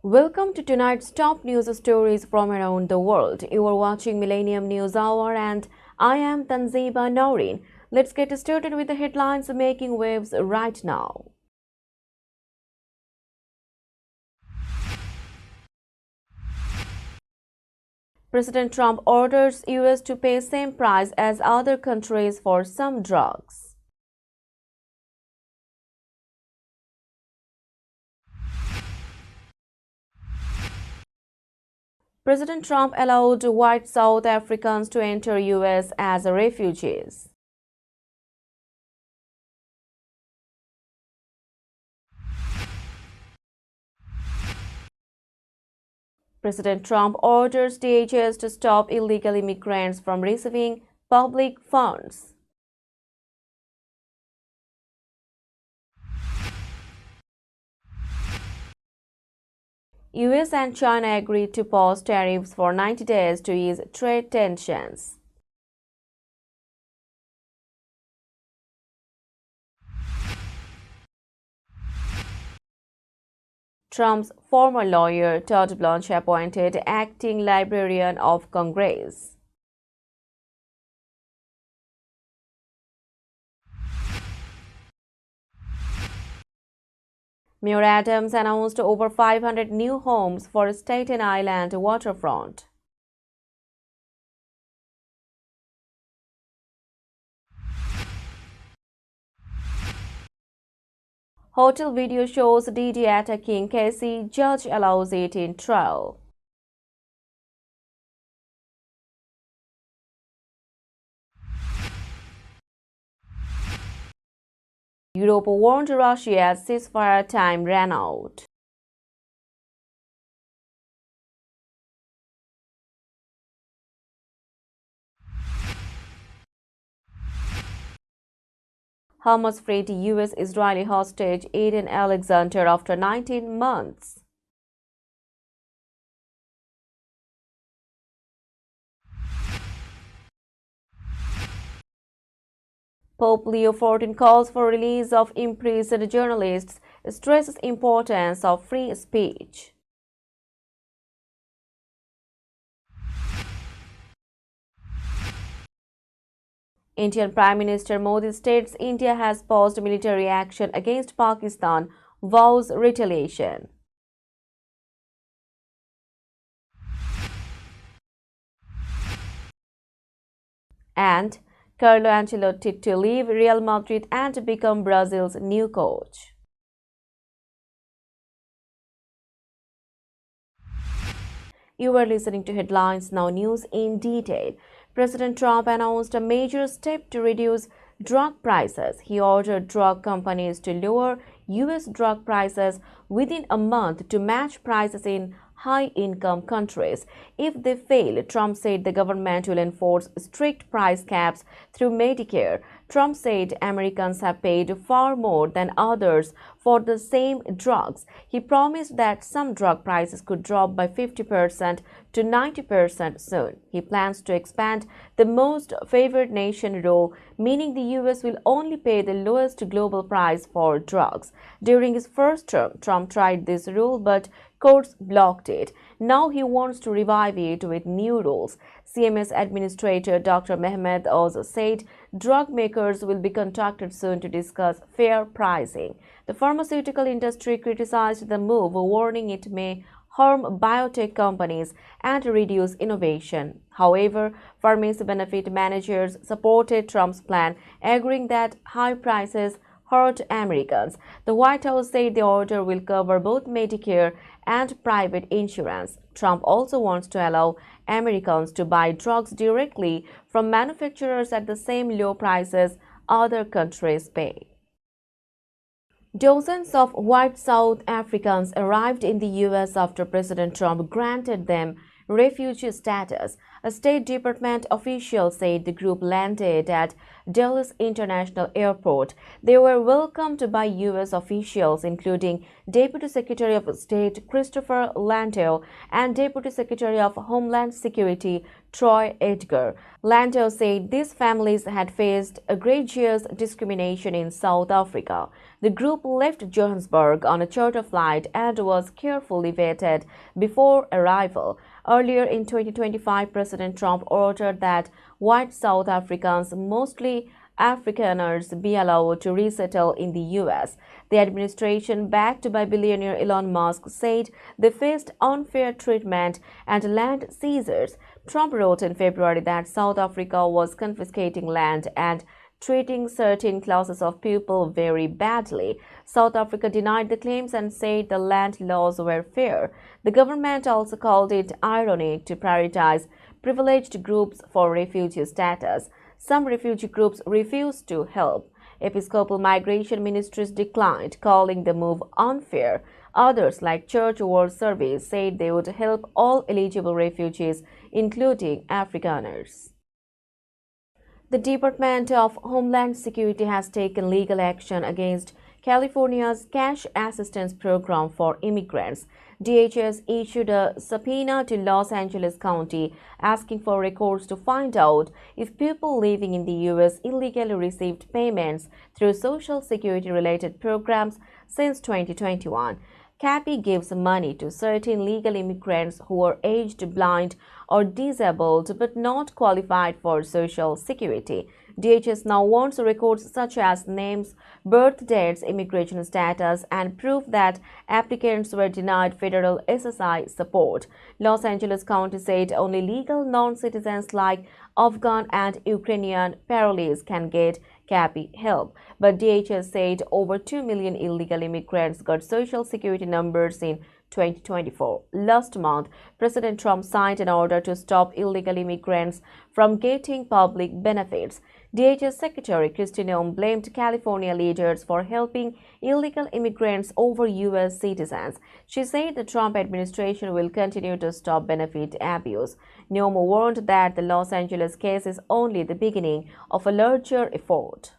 Welcome to tonight's top news stories from around the world. You are watching Millennium News Hour and I am Tanziba Noreen. Let's get started with the headlines making waves right now. President Trump orders US to pay same price as other countries for some drugs. President Trump allowed white South Africans to enter US as refugees. President Trump orders DHS to stop illegal immigrants from receiving public funds. US and China agreed to pause tariffs for 90 days to ease trade tensions. Trump's former lawyer, Todd Blanche, appointed acting Librarian of Congress. Mayor Adams announced over 500 new homes for Staten Island waterfront. Hotel video shows Diddy attacking Casey. Judge allows it in trial. Europe warned Russia as ceasefire time ran out. Hamas freed US-Israeli hostage Eden Alexander after 19 months. Pope Leo XIV calls for release of imprisoned journalists, stresses importance of free speech. Indian Prime Minister Modi states India has paused military action against Pakistan, vows retaliation. And Carlo Ancelotti to leave Real Madrid and become Brazil's new coach. You are listening to Headlines Now News in detail. President Trump announced a major step to reduce drug prices. He ordered drug companies to lower US drug prices within a month to match prices in high-income countries. If they fail, Trump said the government will enforce strict price caps through Medicare. Trump said Americans have paid far more than others for the same drugs. He promised that some drug prices could drop by 50% to 90% soon. He plans to expand the most favored nation rule, meaning the US will only pay the lowest global price for drugs. During his first term, Trump tried this rule, but courts blocked it. Now he wants to revive it with new rules. CMS Administrator Dr. Mehmet Oz said drug makers will be contacted soon to discuss fair pricing. The pharmaceutical industry criticized the move, warning it may harm biotech companies and reduce innovation. However, pharmacy benefit managers supported Trump's plan, agreeing that high prices hurt Americans. The White House said the order will cover both Medicare and private insurance. Trump also wants to allow Americans to buy drugs directly from manufacturers at the same low prices other countries pay. Dozens of white South Africans arrived in the US after President Trump granted them refugee status. A State Department official said the group landed at Dulles International Airport. They were welcomed by U.S. officials, including Deputy Secretary of State Christopher Landau and Deputy Secretary of Homeland Security Troy Edgar. Landau said these families had faced egregious discrimination in South Africa. The group left Johannesburg on a charter flight and was carefully vetted before arrival. Earlier in 2025, President Trump ordered that white South Africans, mostly Afrikaners, be allowed to resettle in the U.S. The administration, backed by billionaire Elon Musk, said they faced unfair treatment and land seizures. Trump wrote in February that South Africa was confiscating land and treating certain classes of people very badly. South Africa denied the claims and said the land laws were fair. The government also called it ironic to prioritize privileged groups for refugee status. Some refugee groups refused to help. Episcopal Migration Ministries declined, calling the move unfair. Others, like Church World Service, said they would help all eligible refugees, including Afrikaners. The Department of Homeland Security has taken legal action against California's Cash Assistance Program for immigrants. DHS issued a subpoena to Los Angeles County asking for records to find out if people living in the U.S. illegally received payments through Social Security-related programs since 2021. CAPI gives money to certain legal immigrants who are aged, blind, or disabled but not qualified for Social Security. DHS now wants records such as names, birth dates, immigration status, and proof that applicants were denied federal SSI support. Los Angeles County said only legal non-citizens like Afghan and Ukrainian parolees can get CAPI help. But DHS said over 2 million illegal immigrants got Social Security numbers in 2024. Last month, President Trump signed an order to stop illegal immigrants from getting public benefits. DHS Secretary Kristi Noem blamed California leaders for helping illegal immigrants over U.S. citizens. She said the Trump administration will continue to stop benefit abuse. Noem warned that the Los Angeles case is only the beginning of a larger effort.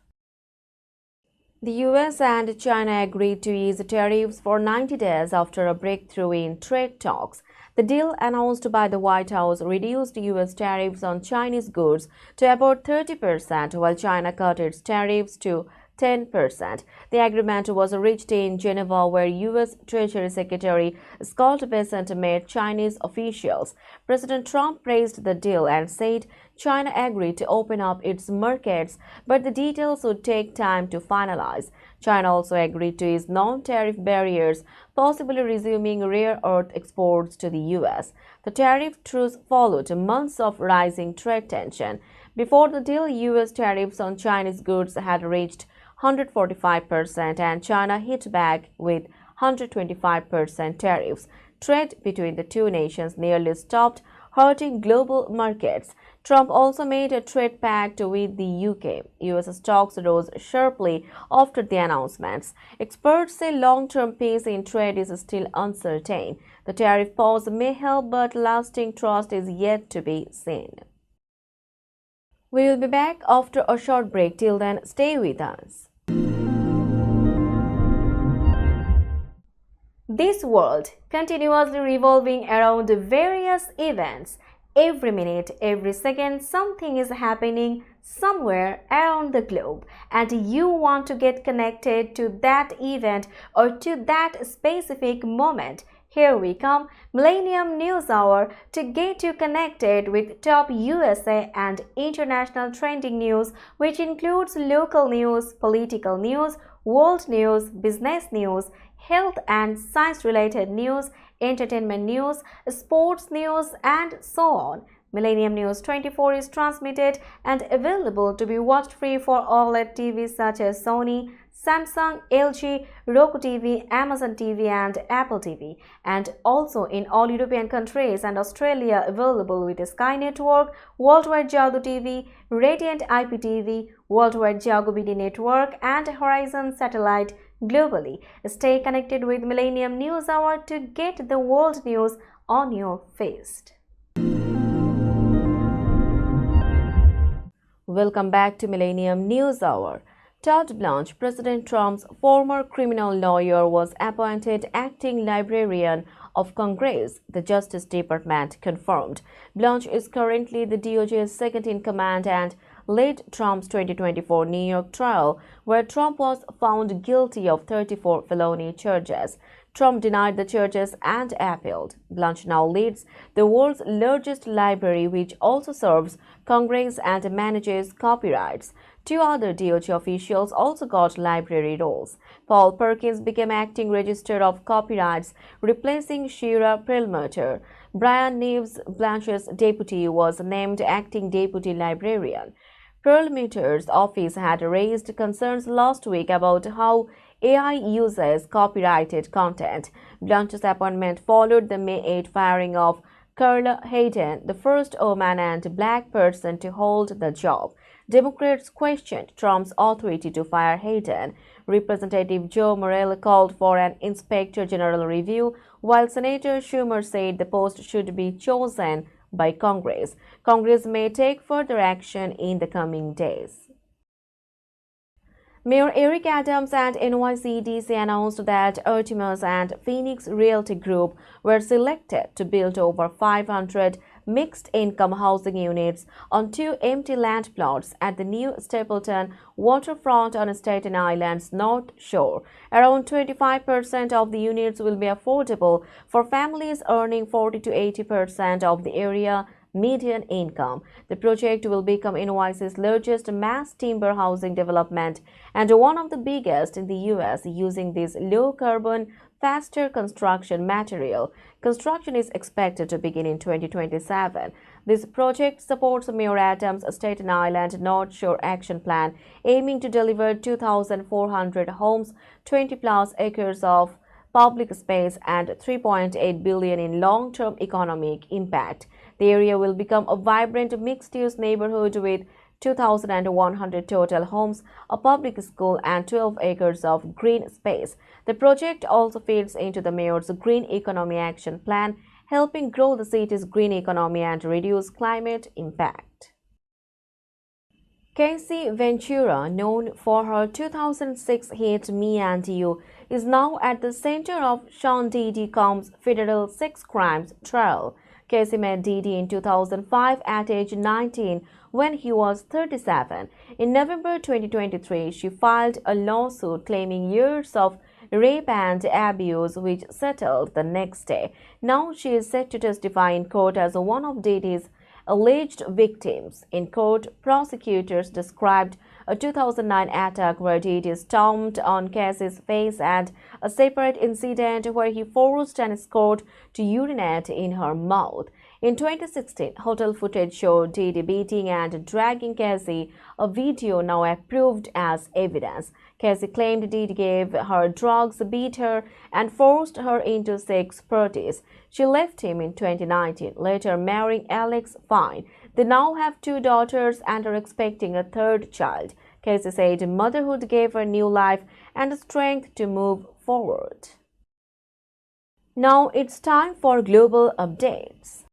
The U.S. and China agreed to ease tariffs for 90 days after a breakthrough in trade talks. The deal announced by the White House reduced U.S. tariffs on Chinese goods to about 30%, while China cut its tariffs to 10%. The agreement was reached in Geneva, where U.S. Treasury Secretary Scott Bessent met Chinese officials. President Trump praised the deal and said China agreed to open up its markets, but the details would take time to finalize. China also agreed to ease non-tariff barriers, possibly resuming rare earth exports to the U.S. The tariff truce followed months of rising trade tension. Before the deal, U.S. tariffs on Chinese goods had reached 145%, and China hit back with 125% tariffs. Trade between the two nations nearly stopped, hurting global markets. Trump also made a trade pact with the UK. US stocks rose sharply after the announcements. Experts say long-term peace in trade is still uncertain. The tariff pause may help, but lasting trust is yet to be seen. We will be back after a short break. Till then, stay with us. This world continuously revolving around various events. Every minute, every second, something is happening somewhere around the globe, and you want to get connected to that event or to that specific moment. Here we come, Millennium News Hour, to get you connected with top USA and international trending news, which includes local news, political news, world news, business news, health and science-related news, entertainment news, sports news, and so on. Millennium News 24 is transmitted and available to be watched free for OLED TVs such as Sony, Samsung, LG, Roku TV, Amazon TV, and Apple TV, and also in all European countries and Australia available with Sky Network, Worldwide Jago TV, Radiant IPTV, Worldwide Jago BD Network, and Horizon Satellite globally. Stay connected with Millennium News Hour to get the world news on your feed. Welcome back to Millennium News Hour. Todd Blanche, President Trump's former criminal lawyer, was appointed acting librarian of Congress, the Justice Department confirmed. Blanche is currently the DOJ's second-in-command and led Trump's 2024 New York trial, where Trump was found guilty of 34 felony charges. Trump denied the charges and appealed. Blanche now leads the world's largest library, which also serves Congress and manages copyrights. Two other DOJ officials also got library roles. Paul Perkins became acting register of copyrights, replacing Shira Perlmutter. Brian Neves, Blanche's deputy, was named acting deputy librarian. Perlmutter's office had raised concerns last week about how AI uses copyrighted content. Blanche's appointment followed the May 8 firing of Carla Hayden, the first woman and black person to hold the job. Democrats questioned Trump's authority to fire Hayden. Representative Joe Morelle called for an inspector general review, while Senator Schumer said the post should be chosen by Congress. Congress may take further action in the coming days. Mayor Eric Adams and NYCDC announced that Artemis and Phoenix Realty Group were selected to build over 500 mixed-income housing units on two empty land plots at the new Stapleton waterfront on Staten Island's North Shore. Around 25% of the units will be affordable for families earning 40 to 80% of the area median income. The project will become NYC's largest mass timber housing development and one of the biggest in the U.S. using this low-carbon, faster construction material. Construction is expected to begin in 2027. This project supports Mayor Adams' Staten Island North Shore Action Plan, aiming to deliver 2,400 homes, 20-plus acres of public space, and $3.8 billion in long-term economic impact. The area will become a vibrant mixed-use neighborhood with 2,100 total homes, a public school, and 12 acres of green space. The project also feeds into the mayor's Green Economy Action Plan, helping grow the city's green economy and reduce climate impact. Casey Ventura, known for her 2006 hit Me and You, is now at the center of Sean Diddy Combs' federal sex crimes trial. Casey met Diddy in 2005 at age 19 when he was 37. In November 2023, she filed a lawsuit claiming years of rape and abuse, which settled the next day. Now she is set to testify in court as one of Diddy's alleged victims. In court, prosecutors described a 2009 attack where Diddy stomped on Casey's face and a separate incident where he forced an escort to urinate in her mouth. In 2016, hotel footage showed Diddy beating and dragging Casey, a video now approved as evidence. Casey claimed Diddy gave her drugs, beat her, and forced her into sex parties. She left him in 2019, later marrying Alex Fine. They now have two daughters and are expecting a third child. Casey said motherhood gave her new life and strength to move forward. Now it's time for global updates.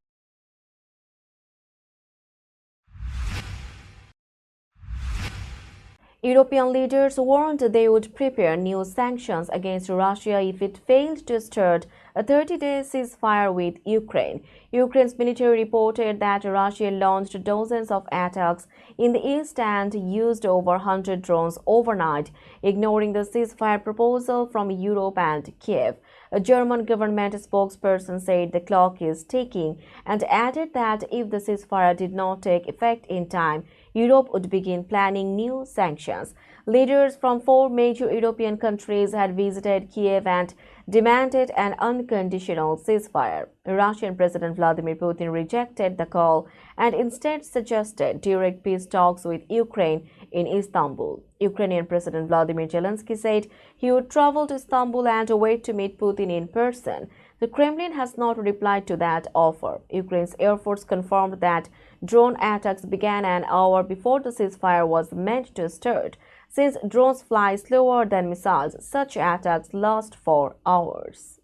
European leaders warned they would prepare new sanctions against Russia if it failed to start a 30-day ceasefire with Ukraine. Ukraine's military reported that Russia launched dozens of attacks in the east and used over 100 drones overnight, ignoring the ceasefire proposal from Europe and Kiev. A German government spokesperson said the clock is ticking and added that if the ceasefire did not take effect in time, Europe would begin planning new sanctions. Leaders from 4 major European countries had visited Kiev and demanded an unconditional ceasefire. Russian President Vladimir Putin rejected the call and instead suggested direct peace talks with Ukraine in Istanbul. Ukrainian President Vladimir Zelensky said he would travel to Istanbul and wait to meet Putin in person. The Kremlin has not replied to that offer. Ukraine's Air Force confirmed that drone attacks began an hour before the ceasefire was meant to start. Since drones fly slower than missiles, such attacks last for hours.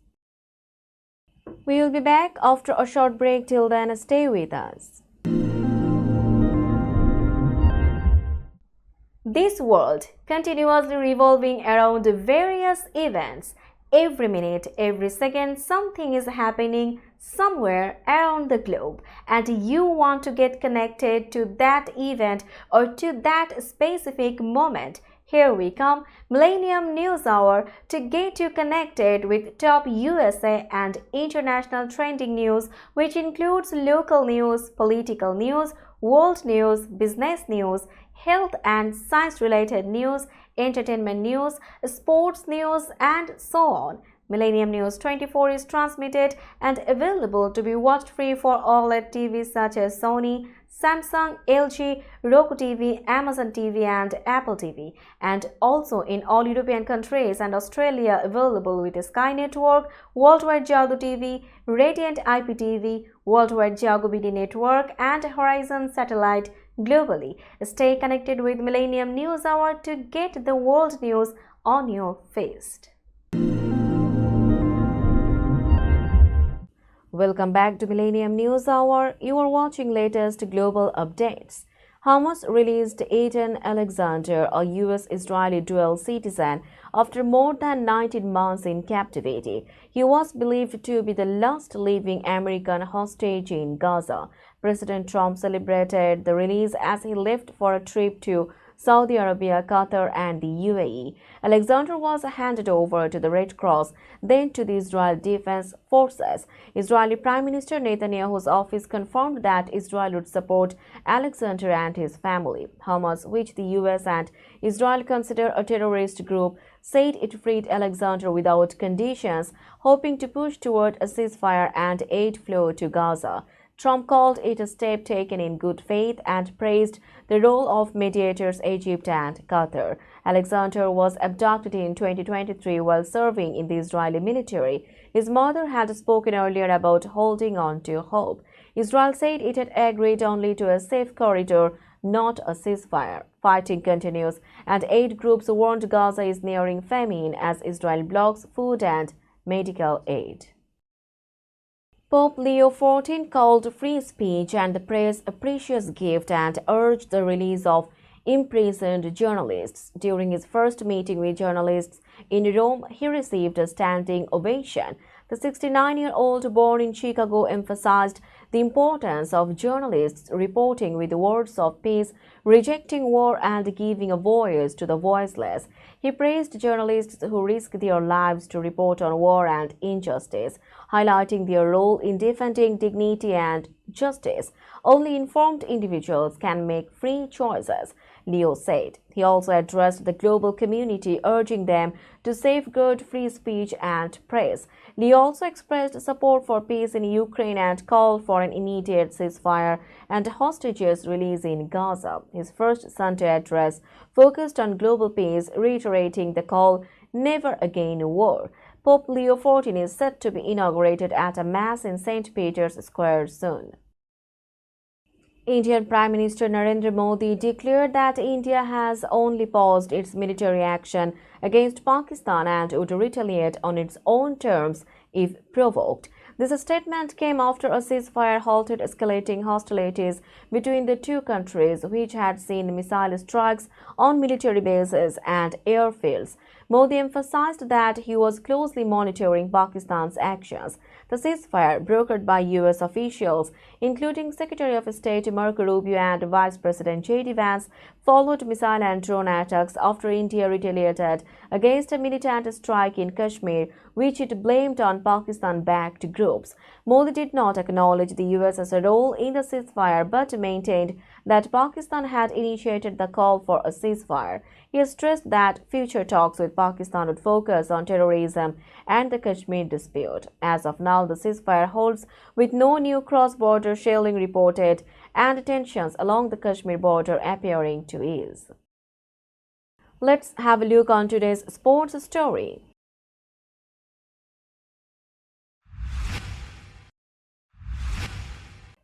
We will be back after a short break. Till then, stay with us. This world continuously revolving around various events. Every minute, every second, something is happening somewhere around the globe, and you want to get connected to that event or to that specific moment. Here we come, Millennium News Hour, to get you connected with top USA and international trending news, which includes local news, political news, world news, business news, health and science related news, entertainment news, sports news, and so on. Millennium News 24 is transmitted and available to be watched free for OLED TVs such as Sony, Samsung, LG, Roku TV, Amazon TV, and Apple TV, and also in all European countries and Australia available with Sky Network, Worldwide Jago TV, Radiant IPTV, Worldwide Jago BD Network, and Horizon Satellite globally. Stay connected with Millennium News Hour to get the world news on your feed. Welcome back to Millennium News Hour. You are watching latest global updates. Hamas released Eitan Alexander, a US-Israeli dual citizen, after more than 19 months in captivity. He was believed to be the last living American hostage in Gaza. President Trump celebrated the release as he left for a trip to Saudi Arabia, Qatar, and the UAE. Alexander was handed over to the Red Cross, then to the Israel Defense Forces. Israeli Prime Minister Netanyahu's office confirmed that Israel would support Alexander and his family. Hamas, which the US and Israel consider a terrorist group, said it freed Alexander without conditions, hoping to push toward a ceasefire and aid flow to Gaza. Trump called it a step taken in good faith and praised the role of mediators Egypt and Qatar. Alexander was abducted in 2023 while serving in the Israeli military. His mother had spoken earlier about holding on to hope. Israel said it had agreed only to a safe corridor, not a ceasefire. Fighting continues, and aid groups warned Gaza is nearing famine as Israel blocks food and medical aid. Pope Leo XIV called free speech and the press a precious gift and urged the release of imprisoned journalists. During his first meeting with journalists in Rome, he received a standing ovation. The 69-year-old born in Chicago emphasized the importance of journalists reporting with words of peace, rejecting war, and giving a voice to the voiceless. He praised journalists who risk their lives to report on war and injustice, highlighting their role in defending dignity and justice. Only informed individuals can make free choices, Leo said. He also addressed the global community, urging them to safeguard free speech and press. Leo also expressed support for peace in Ukraine and called for an immediate ceasefire and hostages release in Gaza. His first Sunday address focused on global peace, reiterating the call, "Never again war." Pope Leo XIV is set to be inaugurated at a mass in St. Peter's Square soon. Indian Prime Minister Narendra Modi declared that India has only paused its military action against Pakistan and would retaliate on its own terms if provoked. This statement came after a ceasefire halted escalating hostilities between the two countries, which had seen missile strikes on military bases and airfields. Modi emphasized that he was closely monitoring Pakistan's actions. The ceasefire, brokered by US officials, including Secretary of State Marco Rubio and Vice President J.D. Vance, followed missile and drone attacks after India retaliated against a militant strike in Kashmir, which it blamed on Pakistan-backed groups. Modi did not acknowledge the US's role in the ceasefire but maintained that Pakistan had initiated the call for a ceasefire. He stressed that future talks with Pakistan would focus on terrorism and the Kashmir dispute. As of now, the ceasefire holds with no new cross-border shelling reported and tensions along the Kashmir border appearing to ease. Let's have a look on today's sports story.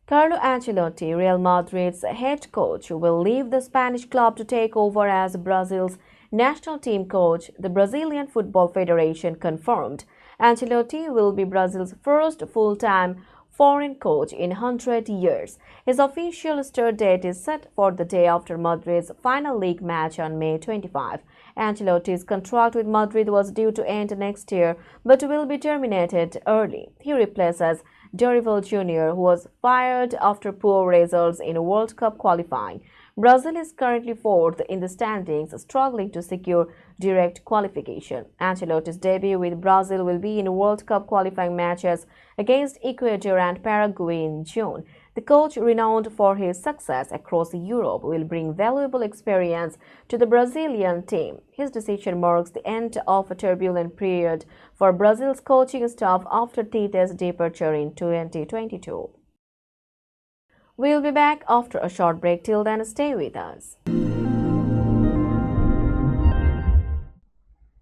Carlo Ancelotti, Real Madrid's head coach, will leave the Spanish club to take over as Brazil's national team coach, the Brazilian Football Federation confirmed. Ancelotti will be Brazil's first full-time foreign coach in 100 years. His official start date is set for the day after Madrid's final league match on May 25. Ancelotti's contract with Madrid was due to end next year but will be terminated early. He replaces Dorival Jr., who was fired after poor results in World Cup qualifying. Brazil is currently fourth in the standings, struggling to secure direct qualification. Ancelotti's debut with Brazil will be in World Cup qualifying matches against Ecuador and Paraguay in June. The coach, renowned for his success across Europe, will bring valuable experience to the Brazilian team. His decision marks the end of a turbulent period for Brazil's coaching staff after Tite's departure in 2022. We'll be back after a short break. Till then, stay with us.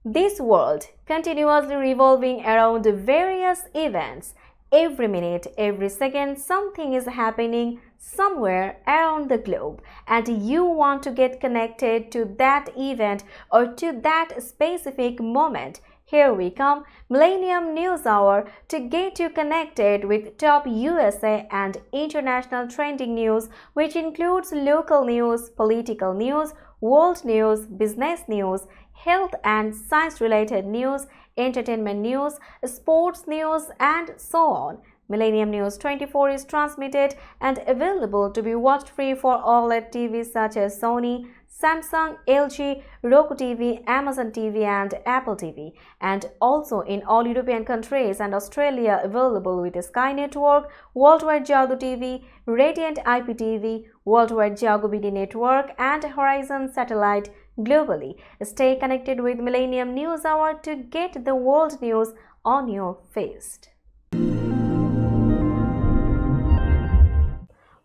This world continuously revolving around various events. Every minute, every second, something is happening somewhere around the globe, and you want to get connected to that event or to that specific moment. Here we come, Millennium News Hour, to get you connected with top USA and international trending news, which includes local news, political news, world news, business news, health and science-related news, entertainment news, sports news, and so on. Millennium News 24 is transmitted and available to be watched free for OLED TVs such as Sony, Samsung, LG, Roku TV, Amazon TV, and Apple TV, and also in all European countries and Australia available with Sky Network, Worldwide Jago TV, Radiant IPTV, Worldwide Jago BD Network, and Horizon Satellite globally. Stay connected with Millennium News Hour to get the world news on your feed.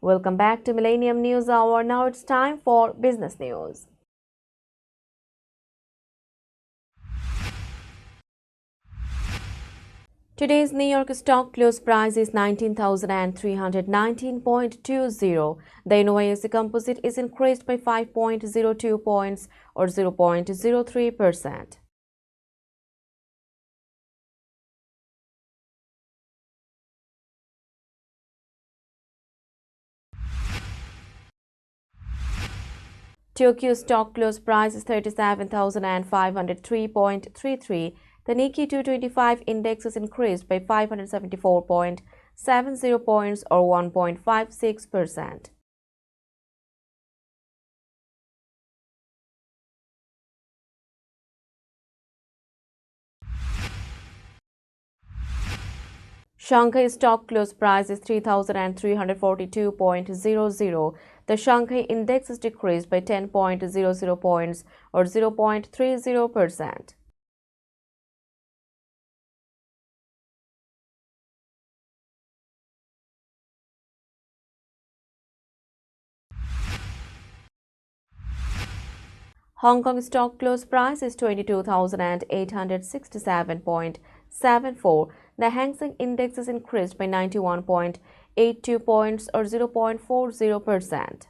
Welcome back to Millennium News Hour. Now it's time for business news. Today's New York stock close price is 19,319.20. The NYSE Composite is increased by 5.02 points or 0.03%. Tokyo stock close price is 37,503.33. The Nikkei 225 index is increased by 574.70 points or 1.56%. Shanghai stock close price is 3,342.00. The Shanghai index is decreased by 10.00 points or 0.30%. Hong Kong stock close price is 22,867.74. The Hang Seng index is increased by 91.82 points or 0.40%.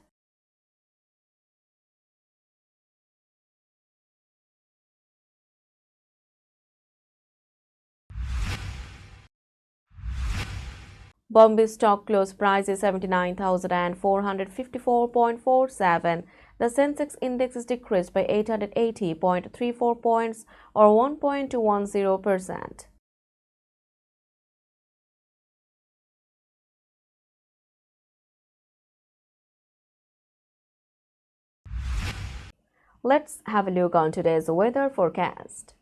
Bombay stock close price is 79,454.47. The Sensex index is decreased by 880.34 points or 1.10%. Let's have a look on today's weather forecast.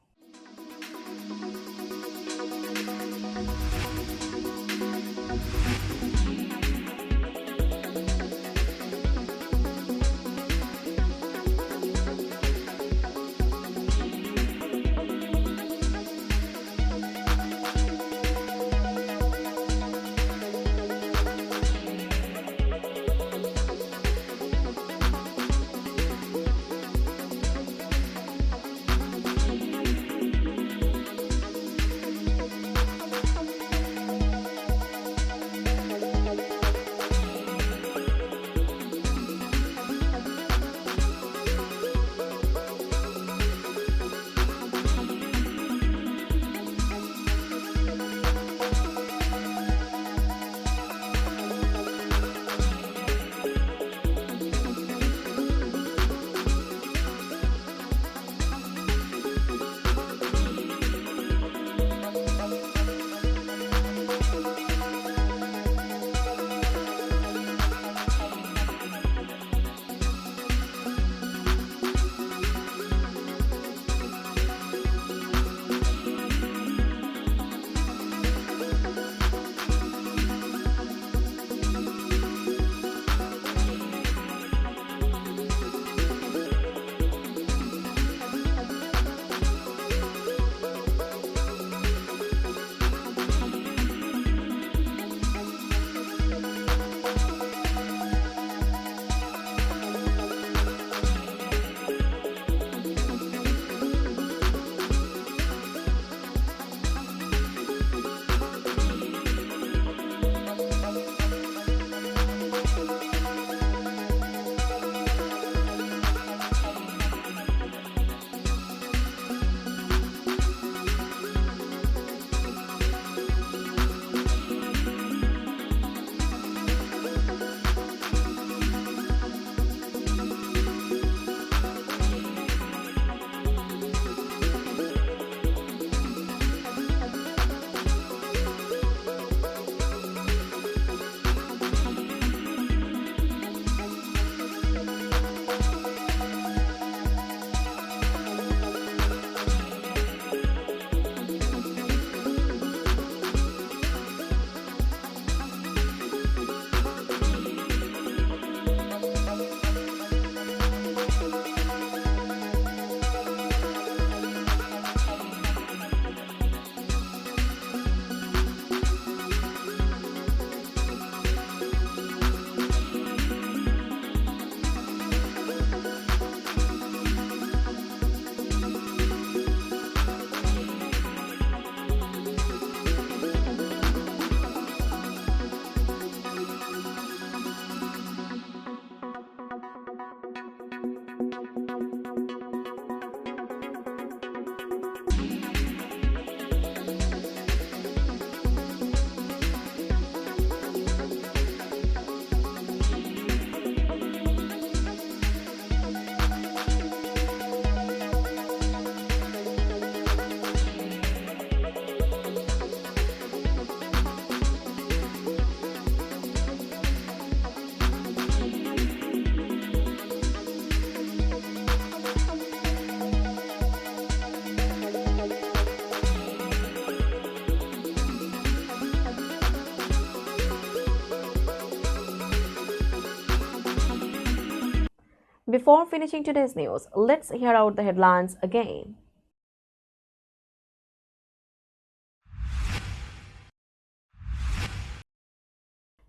Before finishing today's news, let's hear out the headlines again.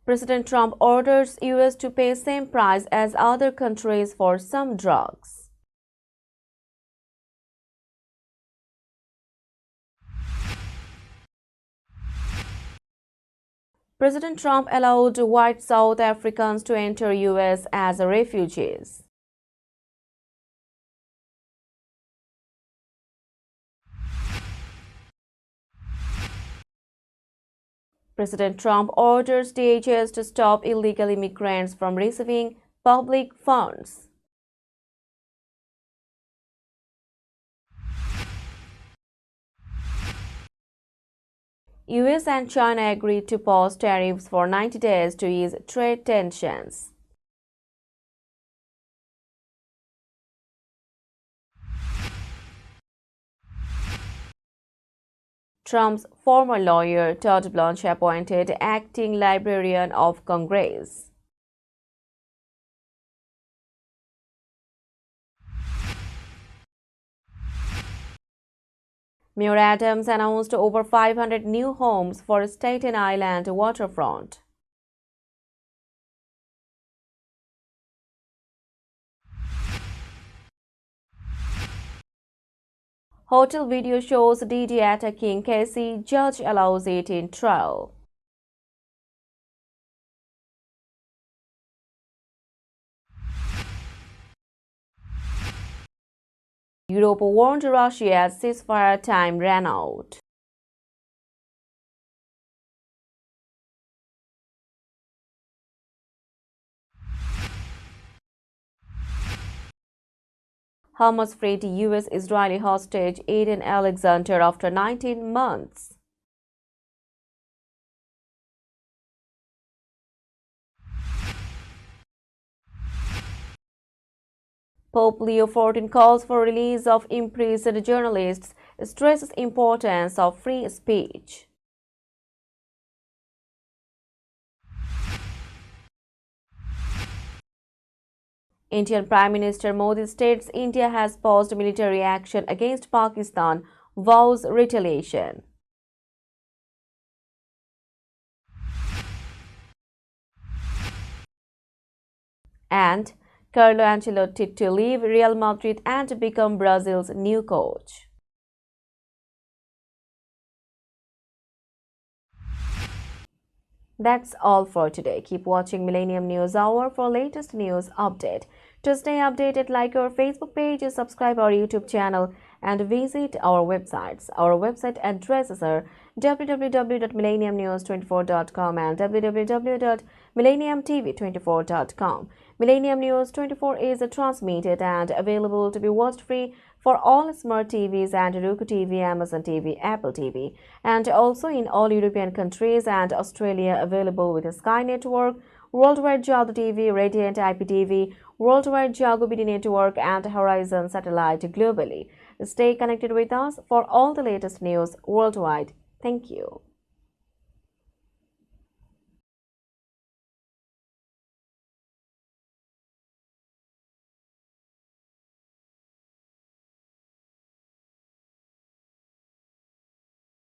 President Trump orders US to pay same price as other countries for some drugs. President Trump allowed white South Africans to enter US as refugees. President Trump orders DHS to stop illegal immigrants from receiving public funds. US and China agreed to pause tariffs for 90 days to ease trade tensions. Trump's former lawyer, Todd Blanche, appointed acting Librarian of Congress. Mayor Adams announced over 500 new homes for Staten Island waterfront. Hotel video shows Diddy attacking Casey. Judge allows it in trial. Europe warned Russia as ceasefire time ran out. Hamas freed US-Israeli hostage Eden Alexander after 19 months. Pope Leo XIV calls for release of imprisoned journalists, stresses importance of free speech. Indian Prime Minister Modi states India has paused military action against Pakistan, vows retaliation. And Carlo Ancelotti to leave Real Madrid and become Brazil's new coach. That's all for today. Keep watching Millennium News Hour for latest news update. To stay updated, like our Facebook page, subscribe our YouTube channel and visit our websites. Our website addresses are www.millenniumnews24.com and www.millenniumtv24.com. Millennium News 24 is transmitted and available to be watched free for all smart TVs and Roku TV, Amazon TV, Apple TV, and also in all European countries and Australia, available with Sky Network, Worldwide Jago TV, Radiant IPTV, Worldwide Jago BD Network, and Horizon Satellite globally. Stay connected with us for all the latest news worldwide. Thank you.